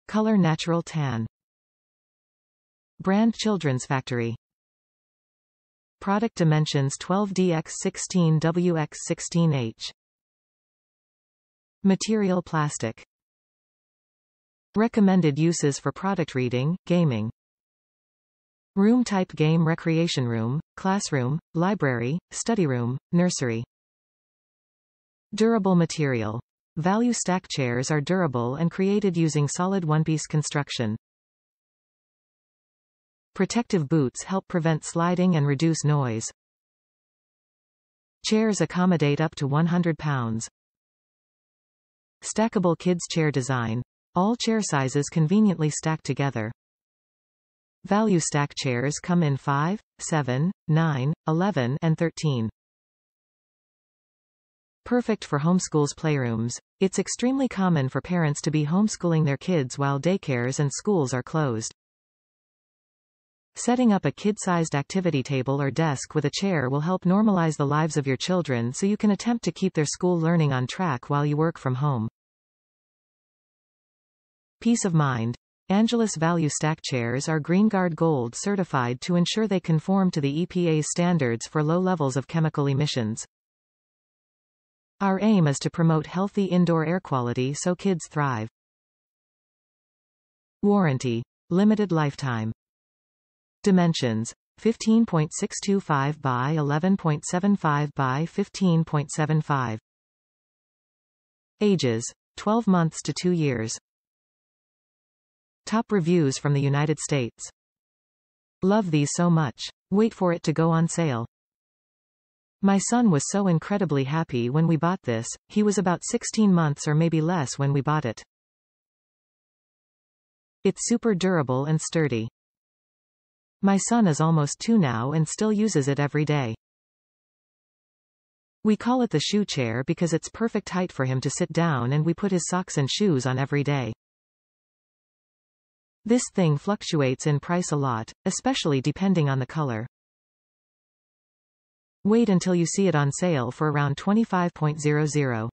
ColorNatural Tan. BrandChildren's Factory. Product dimensions 12D x16W x16H. MaterialPlastic. Recommended uses for product reading, gaming. Room type: game, recreation room, classroom, library, study room, nursery. Durable material. Value stack chairs are durable and created using solid one-piece construction. Protective boots help prevent sliding and reduce noise. Chairs accommodate up to 100 pounds. Stackable kids chair design. All chair sizes conveniently stack together. Value stack chairs come in 5, 7, 9, 11, and 13. Perfect for homeschools playrooms. It's extremely common for parents to be homeschooling their kids while daycares and schools are closed. Setting up a kid-sized activity table or desk with a chair will help normalize the lives of your children so you can attempt to keep their school learning on track while you work from home. Peace of mind. Angelus Value Stack chairs are GreenGuard Gold certified to ensure they conform to the EPA's standards for low levels of chemical emissions. Our aim is to promote healthy indoor air quality so kids thrive. Warranty. Limited lifetime. Dimensions: 15.625 by 11.75 by 15.75. Ages: 12 months to 2 years. Top reviews from the United States. Love these so much. Wait for it to go on sale. My son was so incredibly happy when we bought this. He was about 16 months or maybe less when we bought it. It's super durable and sturdy. My son is almost 2 now and still uses it every day. We call it the shoe chair because it's perfect height for him to sit down, and we put his socks and shoes on every day. This thing fluctuates in price a lot, especially depending on the color. Wait until you see it on sale for around $25.00.